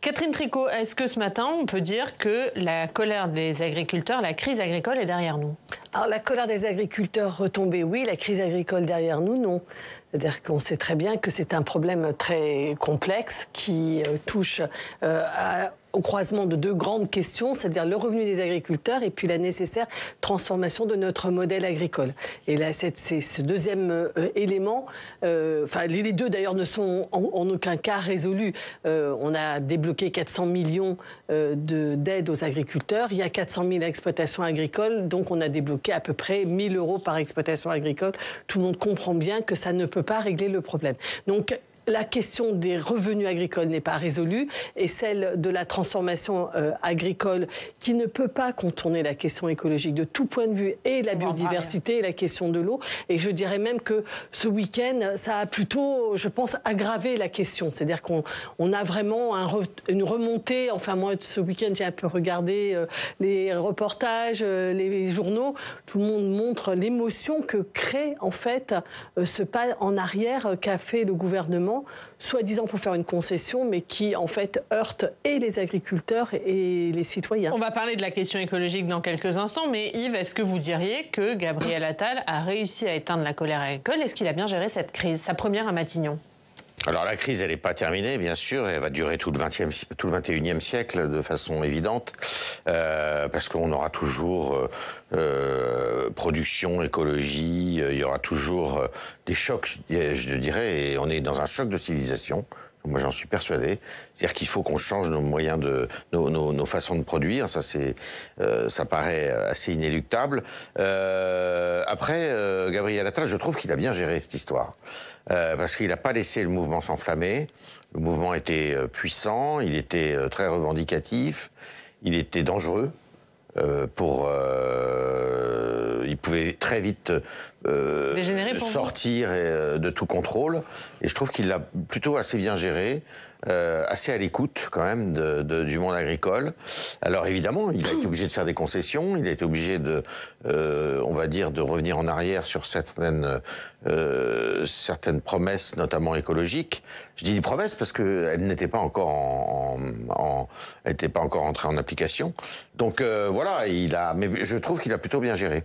Catherine Tricot, est-ce que ce matin, on peut dire que la colère des agriculteurs, la crise agricole est derrière nous? Alors la colère des agriculteurs retombée, oui. La crise agricole derrière nous, non. C'est-à-dire qu'on sait très bien que c'est un problème très complexe qui touche au croisement de deux grandes questions, c'est-à-dire le revenu des agriculteurs et puis la nécessaire transformation de notre modèle agricole. Et là, c'est ce deuxième élément, les deux d'ailleurs ne sont en aucun cas résolus. On a débloqué 400 millions d'aides aux agriculteurs. Il y a 400 000 exploitations agricoles, donc on a débloqué à peu près 1 000 € par exploitation agricole. Tout le monde comprend bien que ça ne peut pas régler le problème. Donc, la question des revenus agricoles n'est pas résolue et celle de la transformation agricole qui ne peut pas contourner la question écologique de tout point de vue et la biodiversité et la question de l'eau. Et je dirais même que ce week-end, ça a plutôt, je pense, aggravé la question. C'est-à-dire qu'on a vraiment une remontée. Enfin, moi, ce week-end, j'ai un peu regardé les reportages, les journaux. Tout le monde montre l'émotion que crée, en fait, ce pas en arrière qu'a fait le gouvernement, soi-disant pour faire une concession, mais qui en fait heurte et les agriculteurs et les citoyens. On va parler de la question écologique dans quelques instants, mais Yves, est-ce que vous diriez que Gabriel Attal a réussi à éteindre la colère agricole? Est-ce qu'il a bien géré cette crise, sa première à Matignon? Alors la crise, elle n'est pas terminée, bien sûr, elle va durer tout le 21e siècle de façon évidente, parce qu'on aura toujours production, écologie, il y aura toujours des chocs, je dirais, et on est dans un choc de civilisation. Moi, j'en suis persuadé. C'est-à-dire qu'il faut qu'on change nos moyens nos façons de produire. Ça paraît assez inéluctable. Après, Gabriel Attal, je trouve qu'il a bien géré cette histoire. Parce qu'il n'a pas laissé le mouvement s'enflammer. Le mouvement était puissant, il était très revendicatif, il était dangereux. Il pouvait très vite sortir de tout contrôle. Et je trouve qu'il l'a plutôt assez bien géré, assez à l'écoute quand même du monde agricole. Alors évidemment, il a été obligé de faire des concessions, il a été obligé on va dire, de revenir en arrière sur certaines promesses, notamment écologiques. Je dis des promesses parce qu'elles n'étaient pas encore entrées en application. Donc voilà, mais je trouve qu'il a plutôt bien géré.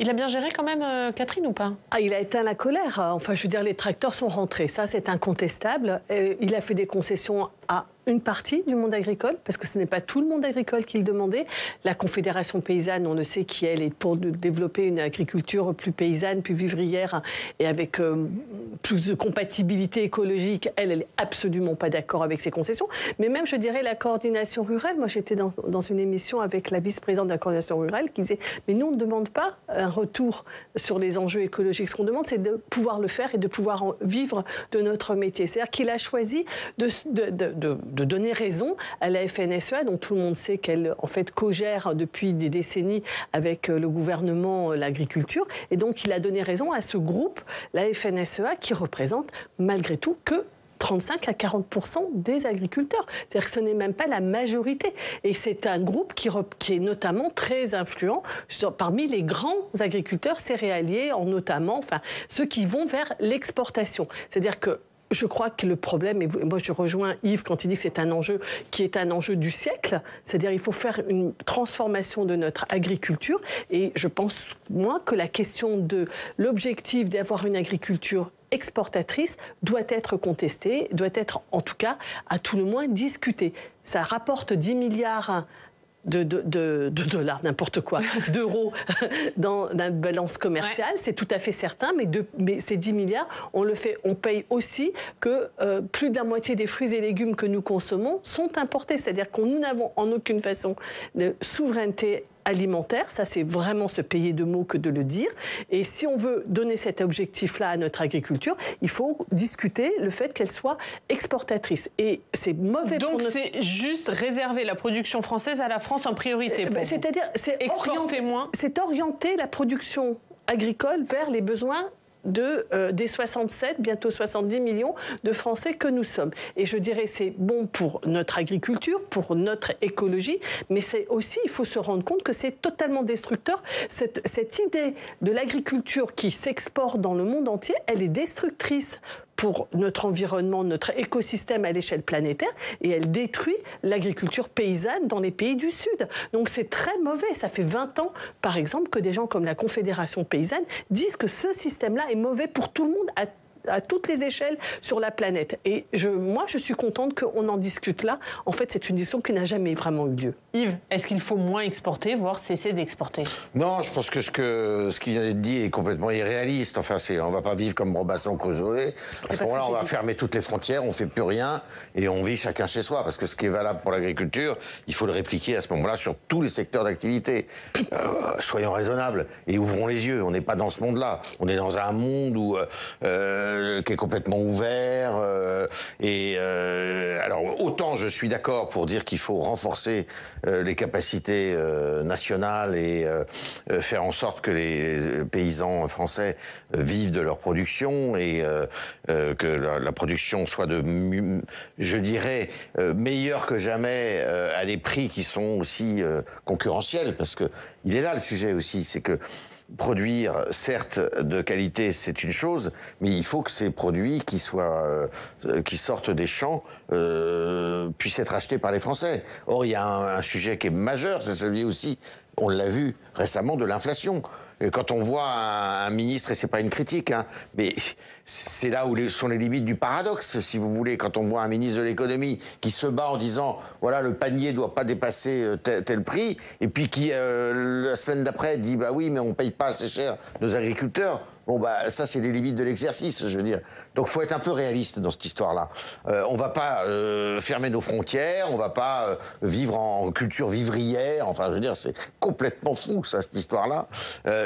Il a bien géré quand même, Catherine, ou pas? Il a éteint la colère. Enfin, je veux dire, les tracteurs sont rentrés. Ça, c'est incontestable. Il a fait des concessions à une partie du monde agricole, parce que ce n'est pas tout le monde agricole qui le demandait. La Confédération paysanne, on le sait, qui elle est pour développer une agriculture plus paysanne, plus vivrière et avec plus de compatibilité écologique, elle est absolument pas d'accord avec ces concessions. Mais même, je dirais, la coordination rurale, moi j'étais dans une émission avec la vice-présidente de la coordination rurale qui disait « Mais nous, on ne demande pas un retour sur les enjeux écologiques. Ce qu'on demande, c'est de pouvoir le faire et de pouvoir vivre de notre métier. » C'est-à-dire qu'il a choisi de donner raison à la FNSEA, dont tout le monde sait qu'elle en fait co-gère depuis des décennies avec le gouvernement l'agriculture. Et donc il a donné raison à ce groupe, la FNSEA, qui représente malgré tout que 35 à 40% des agriculteurs. C'est-à-dire que ce n'est même pas la majorité. Et c'est un groupe qui est notamment très influent parmi les grands agriculteurs céréaliers, notamment ceux qui vont vers l'exportation. C'est-à-dire que je crois que le problème, et moi je rejoins Yves quand il dit que c'est un enjeu qui est un enjeu du siècle, c'est-à-dire il faut faire une transformation de notre agriculture, et je pense, moi, que la question de l'objectif d'avoir une agriculture exportatrice doit être contestée, doit être en tout cas, à tout le moins, discutée. Ça rapporte 10 milliards de dollars, n'importe quoi, d'euros dans la balance commerciale, c'est tout à fait certain, mais ces 10 milliards, on paye aussi que plus de la moitié des fruits et légumes que nous consommons sont importés. C'est-à-dire que nous n'avons en aucune façon de souveraineté alimentaire, ça c'est vraiment se payer de mots que de le dire. Et si on veut donner cet objectif-là à notre agriculture, il faut discuter le fait qu'elle soit exportatrice. Et c'est mauvais pour notre... Donc c'est juste réserver la production française à la France en priorité. C'est-à-dire, c'est orienter la production agricole vers les besoins des 67, bientôt 70 millions de Français que nous sommes. Et je dirais c'est bon pour notre agriculture, pour notre écologie, mais c'est aussi, il faut se rendre compte que c'est totalement destructeur. Cette idée de l'agriculture qui s'exporte dans le monde entier, elle est destructrice pour notre environnement, notre écosystème à l'échelle planétaire, et elle détruit l'agriculture paysanne dans les pays du Sud. Donc c'est très mauvais. Ça fait 20 ans, par exemple, que des gens comme la Confédération paysanne disent que ce système-là est mauvais pour tout le monde, à toutes les échelles sur la planète. Et moi, je suis contente qu'on en discute là. En fait, c'est une discussion qui n'a jamais vraiment eu lieu. Yves, est-ce qu'il faut moins exporter, voire cesser d'exporter? Non, je pense que ce qui vient d'être dit est complètement irréaliste. Enfin, on va pas vivre comme Robinson Crusoe. À ce moment-là, on va fermer toutes les frontières, on fait plus rien et on vit chacun chez soi. Parce que ce qui est valable pour l'agriculture, il faut le répliquer à ce moment-là sur tous les secteurs d'activité. Soyons raisonnables et ouvrons les yeux. On n'est pas dans ce monde-là. On est dans un monde où qui est complètement ouvert. Alors, autant je suis d'accord pour dire qu'il faut renforcer les capacités nationales et faire en sorte que les paysans français vivent de leur production et que la production soit je dirais, meilleure que jamais à des prix qui sont aussi concurrentiels. Parce que il est là le sujet aussi, c'est que produire, certes, de qualité, c'est une chose, mais il faut que ces produits qui sortent des champs puissent être achetés par les Français. Or, il y a un sujet qui est majeur, c'est celui aussi, on l'a vu récemment, de l'inflation. Et quand on voit un ministre, et c'est pas une critique, hein, mais c'est là où sont les limites du paradoxe, si vous voulez, quand on voit un ministre de l'économie qui se bat en disant, voilà, le panier doit pas dépasser tel prix, et puis qui, la semaine d'après, dit, bah oui, mais on paye pas assez cher nos agriculteurs. Bon, bah, ça, c'est les limites de l'exercice, je veux dire. Donc, faut être un peu réaliste dans cette histoire-là. On va pas fermer nos frontières, on va pas vivre en culture vivrière. Enfin, je veux dire, c'est complètement fou, ça, cette histoire-là.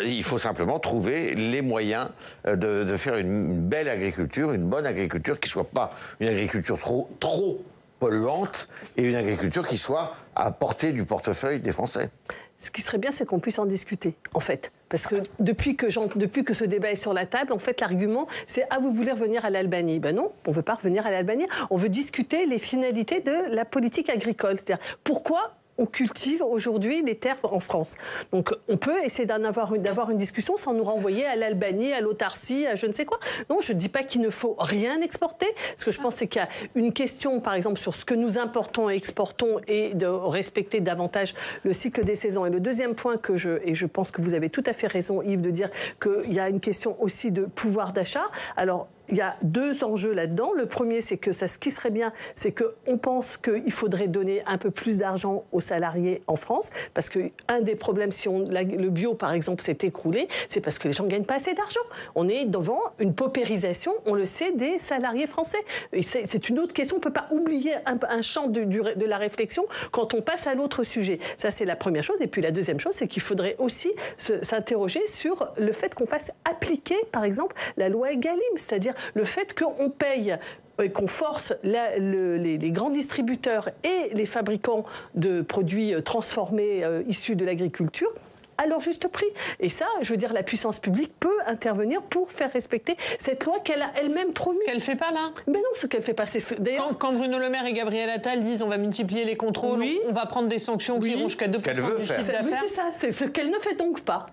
Il faut simplement trouver les moyens de faire une belle agriculture, une bonne agriculture, qui soit pas une agriculture trop polluante et une agriculture qui soit à portée du portefeuille des Français. Ce qui serait bien, c'est qu'on puisse en discuter, en fait. Parce que depuis que ce débat est sur la table, en fait, l'argument, c'est « Ah, vous voulez revenir à l'Albanie ?» Ben non, on ne veut pas revenir à l'Albanie. On veut discuter les finalités de la politique agricole. C'est-à-dire, pourquoi on cultive aujourd'hui des terres en France. Donc on peut essayer d'avoir une discussion sans nous renvoyer à l'Albanie, à l'autarcie, à je ne sais quoi. Non, je ne dis pas qu'il ne faut rien exporter. Ce que je pense, c'est qu'il y a une question, par exemple, sur ce que nous importons et exportons et de respecter davantage le cycle des saisons. Et le deuxième point je pense que vous avez tout à fait raison, Yves, de dire qu'il y a une question aussi de pouvoir d'achat. Alors, il y a deux enjeux là-dedans. Le premier, c'est que ce qui serait bien, c'est qu'on pense qu'il faudrait donner un peu plus d'argent aux salariés en France, parce qu'un des problèmes, si le bio, par exemple, s'est écroulé, c'est parce que les gens ne gagnent pas assez d'argent. On est devant une paupérisation, on le sait, des salariés français. Et c'est une autre question. On ne peut pas oublier un champ de la réflexion quand on passe à l'autre sujet. Ça, c'est la première chose. Et puis la deuxième chose, c'est qu'il faudrait aussi s'interroger sur le fait qu'on fasse appliquer, par exemple, la loi Egalim, c'est-à-dire le fait qu'on paye et qu'on force les grands distributeurs et les fabricants de produits transformés issus de l'agriculture à leur juste prix. Et ça, je veux dire, la puissance publique peut intervenir pour faire respecter cette loi qu'elle a elle-même promue. Ce qu'elle ne fait pas, là. Mais non, ce qu'elle ne fait pas, c'est... D'ailleurs, quand Bruno Le Maire et Gabriel Attal disent on va multiplier les contrôles, oui, on va prendre des sanctions qui iront jusqu'à 2% du chiffre d'affaires. Oui, c'est ça. C'est ce qu'elle ne fait donc pas.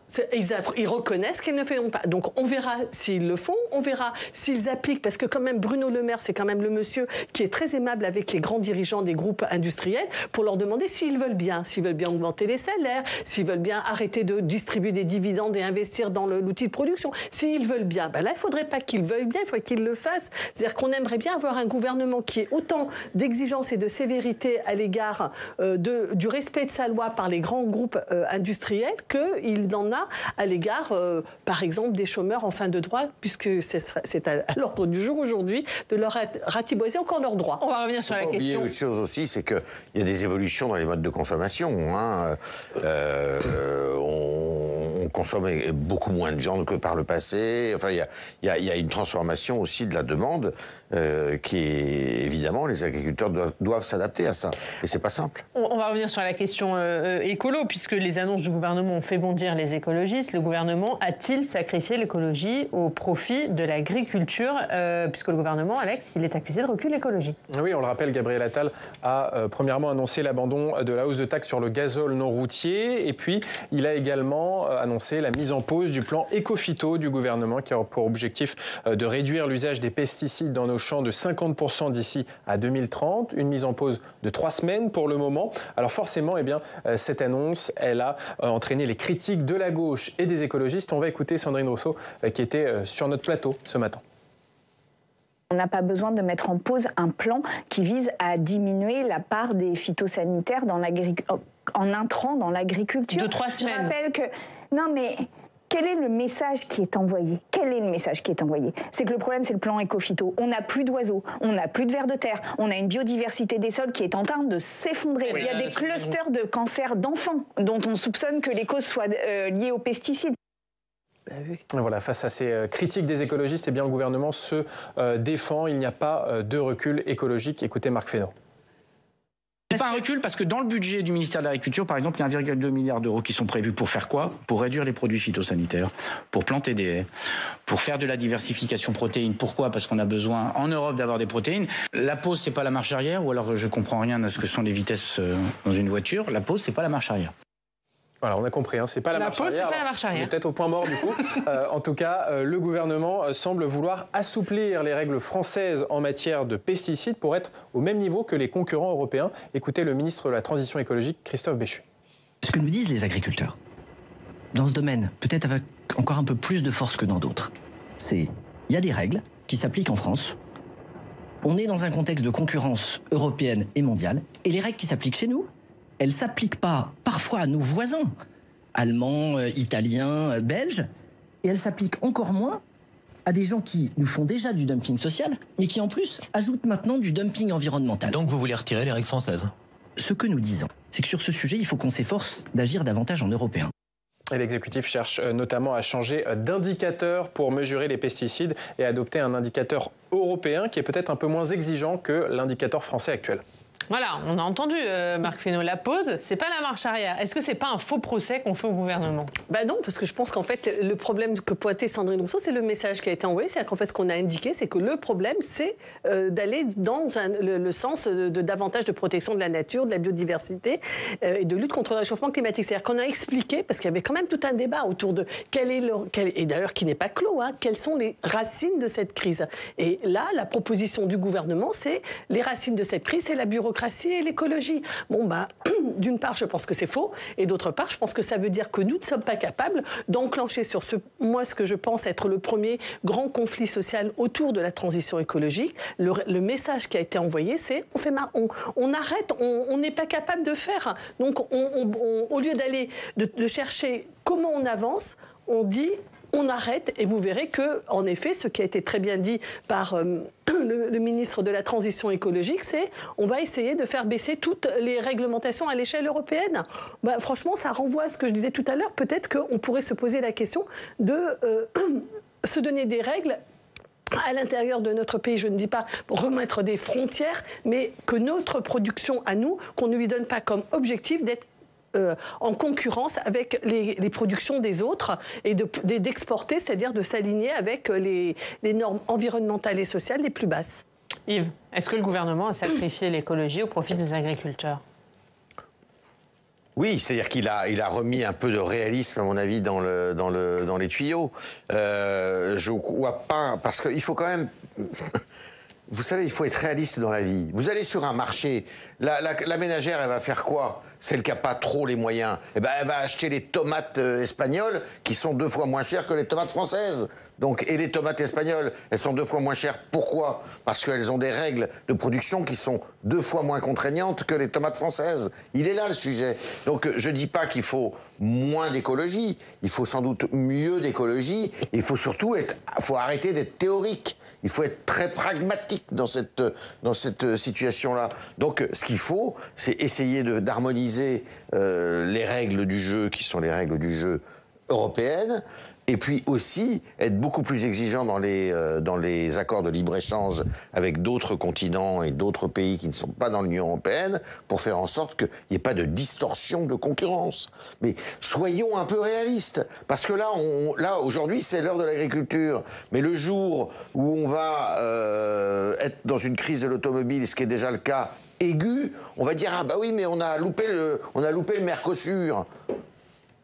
Ils reconnaissent qu'elle ne fait donc pas. Donc on verra s'ils le font, on verra s'ils appliquent, parce que quand même, Bruno Le Maire, c'est quand même le monsieur qui est très aimable avec les grands dirigeants des groupes industriels pour leur demander s'ils veulent bien augmenter les salaires, s'ils veulent bien arrêter de distribuer des dividendes et investir dans l'outil de production. S'ils veulent bien, ben là, il ne faudrait pas qu'ils veuillent bien, il faudrait qu'ils le fassent. C'est-à-dire qu'on aimerait bien avoir un gouvernement qui ait autant d'exigence et de sévérité à l'égard du respect de sa loi par les grands groupes industriels qu'il en a à l'égard, par exemple, des chômeurs en fin de droit, puisque c'est à l'ordre du jour aujourd'hui de leur ratiboiser encore leurs droits. On va revenir sur la question. Autre chose aussi, c'est qu'il y a des évolutions dans les modes de consommation. Hein. On consomme beaucoup moins de viande que par le passé. Enfin, il y a une transformation aussi de la demande qui est, évidemment, les agriculteurs doivent s'adapter à ça. Et c'est pas simple. On va revenir sur la question écolo, puisque les annonces du gouvernement ont fait bondir les écologistes. Le gouvernement a-t-il sacrifié l'écologie au profit de l'agriculture, puisque le gouvernement, Alex, il est accusé de recul écologie. Oui, on le rappelle, Gabriel Attal a premièrement annoncé l'abandon de la hausse de taxes sur le gazole non routier, et puis il a également annoncé annoncé la mise en pause du plan Écophyto du gouvernement qui a pour objectif de réduire l'usage des pesticides dans nos champs de 50% d'ici à 2030. Une mise en pause de 3 semaines pour le moment. Alors forcément, cette annonce, elle a entraîné les critiques de la gauche et des écologistes. On va écouter Sandrine Rousseau qui était sur notre plateau ce matin. On n'a pas besoin de mettre en pause un plan qui vise à diminuer la part des phytosanitaires en intrants dans l'agriculture. De 3 semaines. Je rappelle que... Non mais... Quel est le message qui est envoyé? Quel est le message qui est envoyé? C'est que le problème, c'est le plan Écophyto. On n'a plus d'oiseaux, on n'a plus de vers de terre, on a une biodiversité des sols qui est en train de s'effondrer. Il y a des clusters de cancers d'enfants dont on soupçonne que les causes soient liées aux pesticides. Voilà, face à ces critiques des écologistes, le gouvernement se défend. Il n'y a pas de recul écologique. Écoutez Marc Fesneau. C'est pas un recul parce que dans le budget du ministère de l'Agriculture, par exemple, il y a 1,2 milliard d'euros qui sont prévus pour faire quoi? Pour réduire les produits phytosanitaires, pour planter des haies, pour faire de la diversification protéine. Pourquoi? Parce qu'on a besoin en Europe d'avoir des protéines. La pause, c'est pas la marche arrière, ou alors je comprends rien à ce que sont les vitesses dans une voiture. La pause, c'est pas la marche arrière. Voilà, on a compris, c'est pas la marche arrière. C'est pas la marche arrière. On est peut-être au point mort du coup. En tout cas, le gouvernement semble vouloir assouplir les règles françaises en matière de pesticides pour être au même niveau que les concurrents européens. Écoutez le ministre de la Transition écologique, Christophe Béchu. Ce que nous disent les agriculteurs, dans ce domaine, peut-être avec encore un peu plus de force que dans d'autres, il y a des règles qui s'appliquent en France. On est dans un contexte de concurrence européenne et mondiale, et les règles qui s'appliquent chez nous, elles ne s'appliquent pas parfois à nos voisins, allemands, italiens, belges, et elles s'appliquent encore moins à des gens qui nous font déjà du dumping social, mais qui en plus ajoutent maintenant du dumping environnemental. Donc vous voulez retirer les règles françaises? Ce que nous disons, c'est que sur ce sujet, il faut qu'on s'efforce d'agir davantage en européen. Et l'exécutif cherche notamment à changer d'indicateur pour mesurer les pesticides et adopter un indicateur européen qui est peut-être un peu moins exigeant que l'indicateur français actuel. Voilà, on a entendu Marc Fesneau, la pause, c'est pas la marche arrière. Est-ce que c'est pas un faux procès qu'on fait au gouvernement? Non, parce que je pense qu'en fait, le problème que pointait Sandrine Rousseau, c'est le message qui a été envoyé. C'est-à-dire qu'en fait, ce qu'on a indiqué, c'est que le problème, c'est d'aller dans le sens de davantage de protection de la nature, de la biodiversité et de lutte contre le réchauffement climatique. C'est-à-dire qu'on a expliqué, parce qu'il y avait quand même tout un débat autour de et d'ailleurs qui n'est pas clos, quelles sont les racines de cette crise. Et là, la proposition du gouvernement, c'est les racines de cette crise, c'est la bureaucratie et l'écologie. D'une part, je pense que c'est faux, et d'autre part, je pense que ça veut dire que nous ne sommes pas capables d'enclencher sur ce que je pense être le premier grand conflit social autour de la transition écologique. Le message qui a été envoyé, c'est on arrête, on n'est pas capable de faire. Donc, au lieu d'aller de chercher comment on avance, on dit on arrête, et vous verrez que, en effet, ce qui a été très bien dit par le ministre de la Transition écologique, c'est on va essayer de faire baisser toutes les réglementations à l'échelle européenne. Franchement, ça renvoie à ce que je disais tout à l'heure. Peut-être qu'on pourrait se poser la question de se donner des règles à l'intérieur de notre pays, je ne dis pas pour remettre des frontières, mais que notre production à nous, qu'on ne lui donne pas comme objectif d'être en concurrence avec les productions des autres et d'exporter, c'est-à-dire de s'aligner avec les normes environnementales et sociales les plus basses. Yves, est-ce que le gouvernement a sacrifié l'écologie au profit des agriculteurs? Oui, c'est-à-dire qu'il a remis un peu de réalisme, à mon avis, dans les tuyaux. Je vois pas, parce qu'il faut quand même... Vous savez, il faut être réaliste dans la vie. Vous allez sur un marché, la ménagère, elle va faire quoi? Celle qui n'a pas trop les moyens, elle va acheter les tomates espagnoles qui sont 2 fois moins chères que les tomates françaises. Et les tomates espagnoles, elles sont 2 fois moins chères. Pourquoi? Parce qu'elles ont des règles de production qui sont 2 fois moins contraignantes que les tomates françaises. Il est là le sujet. Donc je ne dis pas qu'il faut moins d'écologie, il faut sans doute mieux d'écologie. Il faut surtout arrêter d'être théorique. Il faut être très pragmatique dans cette situation-là. Donc ce qu'il faut, c'est essayer d'harmoniser les règles du jeu qui sont les règles du jeu européennes. Et puis aussi être beaucoup plus exigeant dans les accords de libre-échange avec d'autres continents et d'autres pays qui ne sont pas dans l'Union européenne pour faire en sorte qu'il n'y ait pas de distorsion de concurrence. Mais soyons un peu réalistes, parce que là aujourd'hui, c'est l'heure de l'agriculture. Mais le jour où on va être dans une crise de l'automobile, ce qui est déjà le cas aigu, on va dire « Ah bah oui, mais on a loupé le Mercosur ».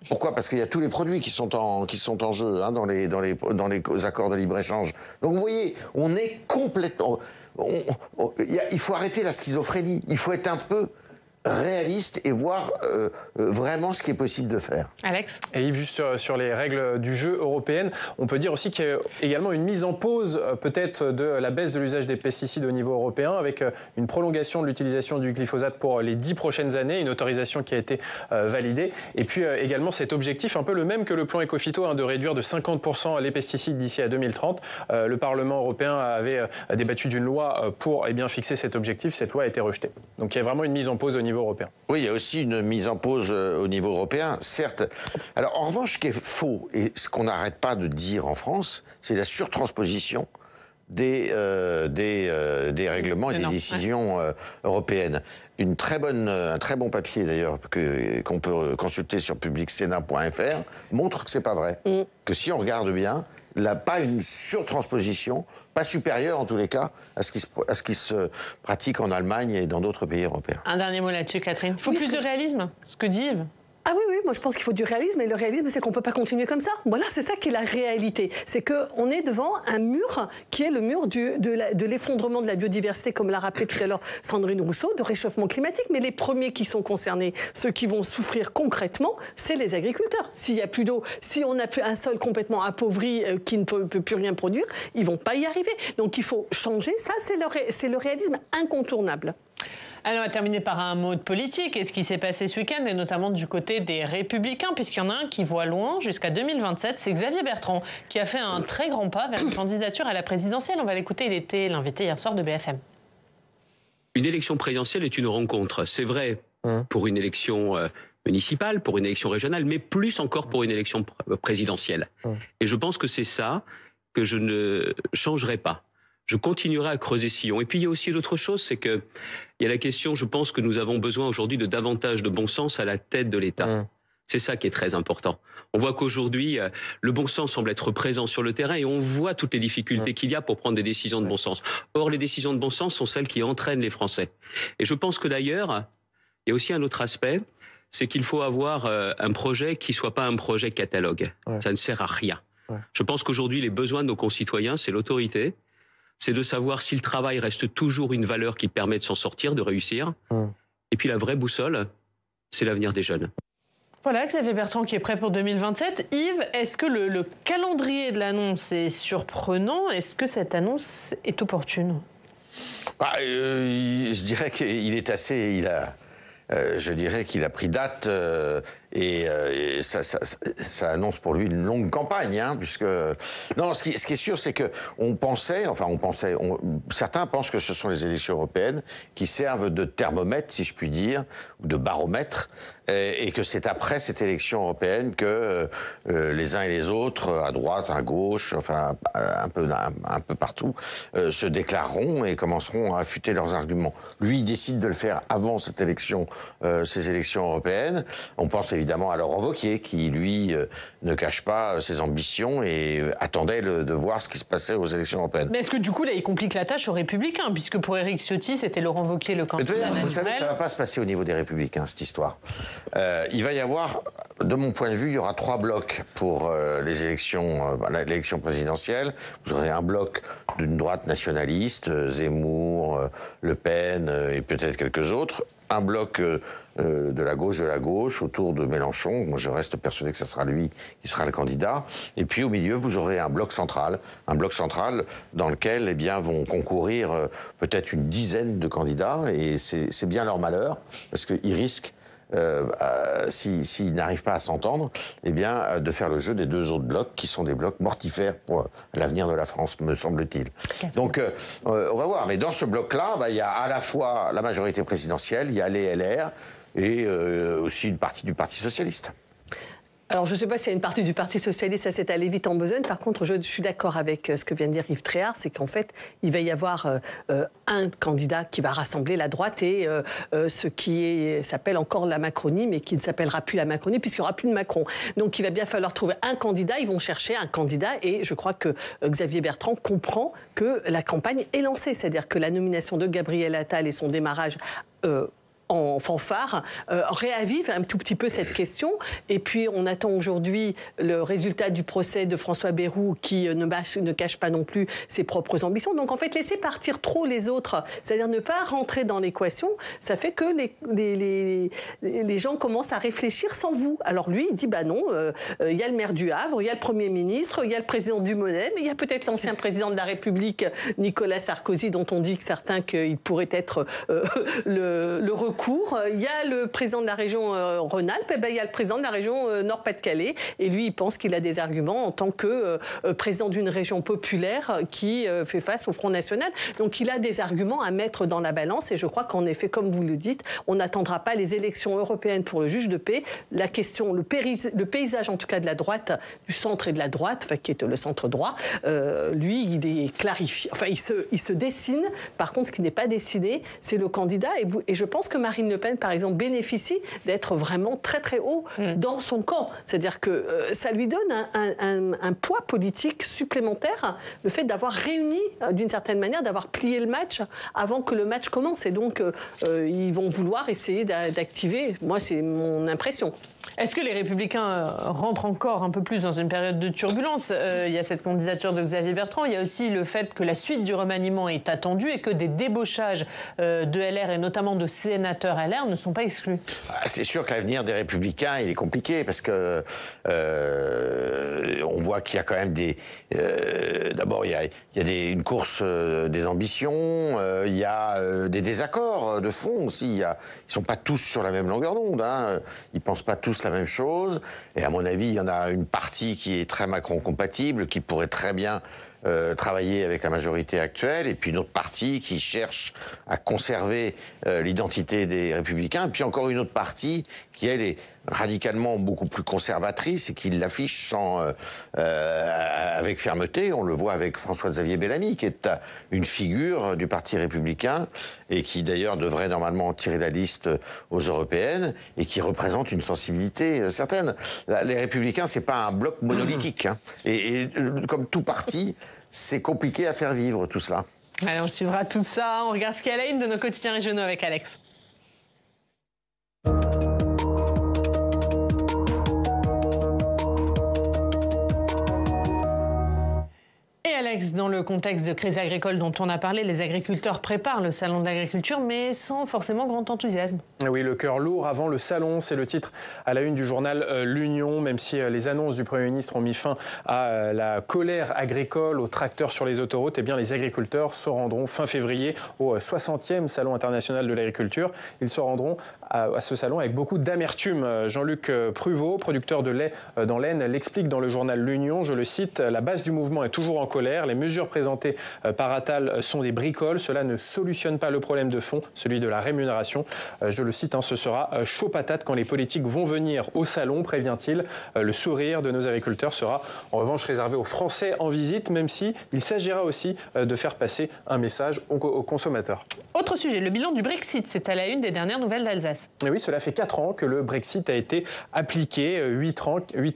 Pourquoi? Parce qu'il y a tous les produits qui sont en jeu hein, dans les accords de libre-échange. Donc vous voyez, on est complètement... il faut arrêter la schizophrénie. Il faut être un peu réaliste et voir vraiment ce qui est possible de faire. Alex? Et Yves, juste sur les règles du jeu européennes, on peut dire aussi qu'il y a également une mise en pause peut-être de la baisse de l'usage des pesticides au niveau européen, avec une prolongation de l'utilisation du glyphosate pour les 10 prochaines années, une autorisation qui a été validée. Et puis également cet objectif, un peu le même que le plan Ecophyto, hein, de réduire de 50% les pesticides d'ici à 2030. Le Parlement européen avait débattu d'une loi pour fixer cet objectif. Cette loi a été rejetée. Donc il y a vraiment une mise en pause au niveau européen. Oui, il y a aussi une mise en pause au niveau européen, certes. Alors, en revanche, ce qui est faux, et ce qu'on n'arrête pas de dire en France, c'est la surtransposition des règlements et des décisions européennes. Un très bon papier, d'ailleurs, qu'on peut consulter sur publicsénat.fr, montre que c'est pas vrai. Que si on regarde bien, pas une surtransposition, pas supérieure en tous les cas, à ce qui se pratique en Allemagne et dans d'autres pays européens. Un dernier mot là-dessus, Catherine. Il faut plus de réalisme, ce que dit Yves. Ah oui, moi je pense qu'il faut du réalisme, et le réalisme, c'est qu'on ne peut pas continuer comme ça. Voilà, c'est ça qui est la réalité. C'est qu'on est devant un mur qui est le mur de l'effondrement de la biodiversité, comme l'a rappelé tout à l'heure Sandrine Rousseau, de réchauffement climatique. Mais les premiers qui sont concernés, ceux qui vont souffrir concrètement, c'est les agriculteurs. S'il n'y a plus d'eau, si on a un sol complètement appauvri qui ne peut plus rien produire, ils ne vont pas y arriver. Donc il faut changer. Ça, c'est le réalisme incontournable. Alors, on va terminer par un mot de politique. Et ce qui s'est passé ce week-end, et notamment du côté des Républicains, puisqu'il y en a un qui voit loin jusqu'à 2027, c'est Xavier Bertrand, qui a fait un très grand pas vers une candidature à la présidentielle. On va l'écouter, il était l'invité hier soir de BFM. Une élection présidentielle est une rencontre. C'est vrai pour une élection municipale, pour une élection régionale, mais plus encore pour une élection présidentielle. Et je pense que c'est ça que je ne changerai pas. Je continuerai à creuser sillon. Et puis il y a aussi d'autres choses, c'est que il y a la question, je pense que nous avons besoin aujourd'hui de davantage de bon sens à la tête de l'État. C'est ça qui est très important. On voit qu'aujourd'hui, le bon sens semble être présent sur le terrain et on voit toutes les difficultés qu'il y a pour prendre des décisions de bon sens. Or, les décisions de bon sens sont celles qui entraînent les Français. Et je pense que d'ailleurs, il y a aussi un autre aspect, c'est qu'il faut avoir un projet qui soit pas un projet catalogue. Ça ne sert à rien. Je pense qu'aujourd'hui, les besoins de nos concitoyens, c'est l'autorité. C'est de savoir si le travail reste toujours une valeur qui permet de s'en sortir, de réussir. Et puis la vraie boussole, c'est l'avenir des jeunes. Voilà, Xavier Bertrand qui est prêt pour 2027. Yves, est-ce que le calendrier de l'annonce est surprenant? Est-ce que cette annonce est opportune? Je dirais qu'il est assez... je dirais qu'il a pris date et ça annonce pour lui une longue campagne, hein, puisque non, ce qui est sûr, c'est que certains pensent que ce sont les élections européennes qui servent de thermomètre, si je puis dire, ou de baromètre, et que c'est après cette élection européenne que les uns et les autres, à droite, à gauche, enfin un peu partout, se déclareront et commenceront à affûter leurs arguments. Lui, il décide de le faire avant cette élection, ces élections européennes. On pense évidemment à Laurent Wauquiez, qui lui ne cache pas ses ambitions et attendait de voir ce qui se passait aux élections européennes. Mais est-ce que du coup là, il complique la tâche aux Républicains, puisque pour Éric Ciotti, c'était Laurent Wauquiez le candidat naturel. Vous savez, ça ne va pas se passer au niveau des Républicains, cette histoire. Il va y avoir, de mon point de vue, il y aura 3 blocs pour l'élection présidentielle. Vous aurez un bloc d'une droite nationaliste, Zemmour, Le Pen et peut-être quelques autres. Un bloc de la gauche autour de Mélenchon. Moi, je reste persuadé que ce sera lui qui sera le candidat. Et puis au milieu, vous aurez un bloc central dans lequel vont concourir peut-être une dizaine de candidats. Et c'est bien leur malheur, parce qu'ils risquent, s'ils n'arrivent pas à s'entendre, de faire le jeu des 2 autres blocs, qui sont des blocs mortifères pour l'avenir de la France, me semble-t-il. Donc, on va voir. Mais dans ce bloc-là, il y a à la fois la majorité présidentielle, il y a les LR et aussi une partie du Parti socialiste. Alors, je ne sais pas s'il y a une partie du Parti socialiste, ça s'est allé vite en besogne. Par contre, je suis d'accord avec ce que vient de dire Yves Tréhard, c'est qu'en fait, il va y avoir un candidat qui va rassembler la droite et ce qui s'appelle encore la Macronie, mais qui ne s'appellera plus la Macronie, puisqu'il n'y aura plus de Macron. Donc, il va bien falloir trouver un candidat. Ils vont chercher un candidat et je crois que Xavier Bertrand comprend que la campagne est lancée. C'est-à-dire que la nomination de Gabriel Attal et son démarrage en fanfare, réavive un tout petit peu cette question. Et puis, on attend aujourd'hui le résultat du procès de François Bayrou qui ne cache pas non plus ses propres ambitions. Donc, en fait, laisser partir trop les autres, c'est-à-dire ne pas rentrer dans l'équation, ça fait que les gens commencent à réfléchir sans vous. Alors, lui, il dit, bah non, il y a le maire du Havre, il y a le Premier ministre, il y a le président du Modem, il y a peut-être l'ancien président de la République, Nicolas Sarkozy, dont on dit que certains qu'il pourrait être le recours. Il y a le président de la région Rhône-Alpes, et ben, il y a le président de la région Nord-Pas-de-Calais. Et lui, il pense qu'il a des arguments en tant que président d'une région populaire qui fait face au Front National. Donc il a des arguments à mettre dans la balance. Et je crois qu'en effet, comme vous le dites, on n'attendra pas les élections européennes pour le juge de paix. La question, le paysage en tout cas de la droite, du centre et de la droite, enfin, qui est le centre droit, lui, il est clarifié. Enfin, il se dessine. Par contre, ce qui n'est pas dessiné, c'est le candidat. Et je pense que Marine Le Pen, par exemple, bénéficie d'être vraiment très très haut dans son camp. C'est-à-dire que ça lui donne un poids politique supplémentaire, le fait d'avoir réuni, d'une certaine manière, d'avoir plié le match avant que le match commence. Et donc, ils vont vouloir essayer d'activer. Moi, c'est mon impression. Est-ce que les Républicains rentrent encore un peu plus dans une période de turbulence ? Il y a cette candidature de Xavier Bertrand. Il y a aussi le fait que la suite du remaniement est attendue et que des débauchages de LR et notamment de sénateurs LR ne sont pas exclus. C'est sûr que l'avenir des Républicains, il est compliqué parce que on voit qu'il y a quand même d'abord, il y a une course des ambitions, il y a des désaccords de fond aussi. Ils sont pas tous sur la même longueur d'onde. Ils pensent pas tous la même chose. Et à mon avis, il y en a une partie qui est très Macron-compatible, qui pourrait très bien travailler avec la majorité actuelle, et puis une autre partie qui cherche à conserver l'identité des Républicains, et puis encore une autre partie qui, elle, est radicalement beaucoup plus conservatrice et qui l'affiche avec fermeté. On le voit avec François-Xavier Bellamy, qui est une figure du Parti républicain et qui d'ailleurs devrait normalement tirer la liste aux européennes et qui représente une sensibilité certaine. Les Républicains, c'est pas un bloc monolithique, hein. Et comme tout parti, c'est compliqué à faire vivre tout cela. Allez, on suivra tout ça. On regarde ce qu'il y a à la une de nos quotidiens régionaux avec Alex. Alex, dans le contexte de crise agricole dont on a parlé, les agriculteurs préparent le salon de l'agriculture, mais sans forcément grand enthousiasme. Oui, le cœur lourd avant le salon, c'est le titre à la une du journal L'Union, même si les annonces du Premier ministre ont mis fin à la colère agricole, aux tracteurs sur les autoroutes, eh bien les agriculteurs se rendront fin février au 60e Salon international de l'agriculture. Ils se rendront à ce salon avec beaucoup d'amertume. Jean-Luc Pruvot, producteur de lait dans l'Aisne, l'explique dans le journal L'Union, je le cite, la base du mouvement est toujours en colère. Les mesures présentées par Attal sont des bricoles. Cela ne solutionne pas le problème de fond, celui de la rémunération. Je le cite, ce sera chaud patate quand les politiques vont venir au salon, prévient-il. Le sourire de nos agriculteurs sera en revanche réservé aux Français en visite, même si il s'agira aussi de faire passer un message aux consommateurs. Autre sujet, le bilan du Brexit, c'est à la une des dernières nouvelles d'Alsace. Et oui, cela fait 4 ans que le Brexit a été appliqué, 8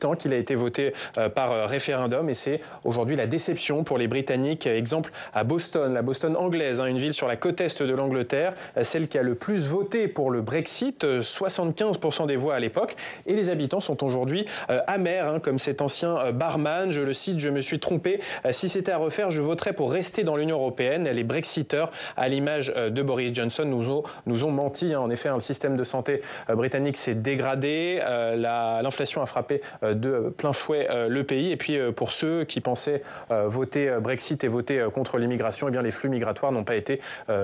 ans qu'il a été voté par référendum, et c'est aujourd'hui la déception pour les Britanniques. Exemple à Boston, la Boston anglaise, une ville sur la côte est de l'Angleterre, celle qui a le plus voté pour le Brexit, 75% des voix à l'époque, et les habitants sont aujourd'hui amers, comme cet ancien barman, je le cite, je me suis trompé, si c'était à refaire, je voterais pour rester dans l'Union européenne. Les Brexiteurs, à l'image de Boris Johnson, nous ont menti. En effet, le système de santé britannique s'est dégradé, l'inflation a frappé de plein fouet le pays, et puis pour ceux qui pensaient voter Brexit et voter contre l'immigration, eh bien les flux migratoires n'ont pas été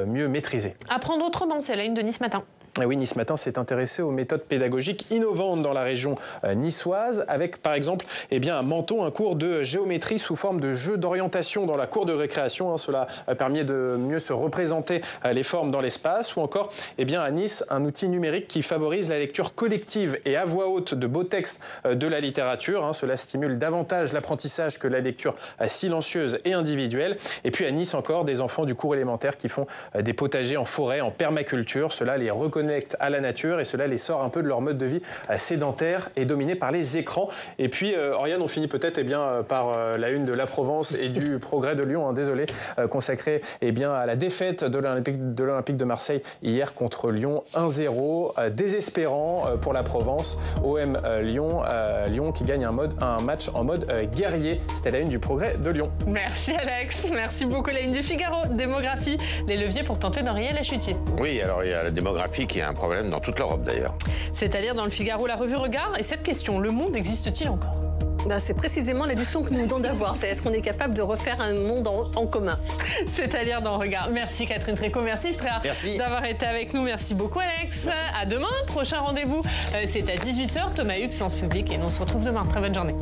mieux maîtrisés. Apprendre autrement, c'est la une de Nice Matin. Et oui, Nice Matin s'est intéressé aux méthodes pédagogiques innovantes dans la région niçoise, avec par exemple un Menton, un cours de géométrie sous forme de jeu d'orientation dans la cour de récréation. Cela permet de mieux se représenter les formes dans l'espace, ou encore à Nice, un outil numérique qui favorise la lecture collective et à voix haute de beaux textes de la littérature. Cela stimule davantage l'apprentissage que la lecture silencieuse et individuelle. Et puis à Nice encore, des enfants du cours élémentaire qui font des potagers en forêt, en permaculture. Cela les reconnaît reconnectent à la nature et cela les sort un peu de leur mode de vie sédentaire et dominé par les écrans. Et puis, Oriane, on finit peut-être par la une de la Provence et du Progrès de Lyon, désolé, consacrée à la défaite de l'Olympique de Marseille hier contre Lyon 1-0. Désespérant pour la Provence. OM Lyon qui gagne un match en mode guerrier. C'était la une du Progrès de Lyon. Merci Alex, merci beaucoup. La une du Figaro, démographie, les leviers pour tenter d'enrayer la chutier. Oui, alors il y a la démographie qui est un problème dans toute l'Europe d'ailleurs. C'est à dire dans le Figaro, la revue Regard. Et cette question, le monde existe-t-il encore ? C'est précisément la question que nous demandons d'avoir. C'est est-ce qu'on est capable de refaire un monde en commun? C'est à lire dans Regard. Merci Catherine Tréco, merci Frère d'avoir été avec nous. Merci beaucoup Alex. Merci. À demain, prochain rendez-vous, c'est à 18h. Thomas Hugues, Sciences Publiques, et nous on se retrouve demain. Très bonne journée.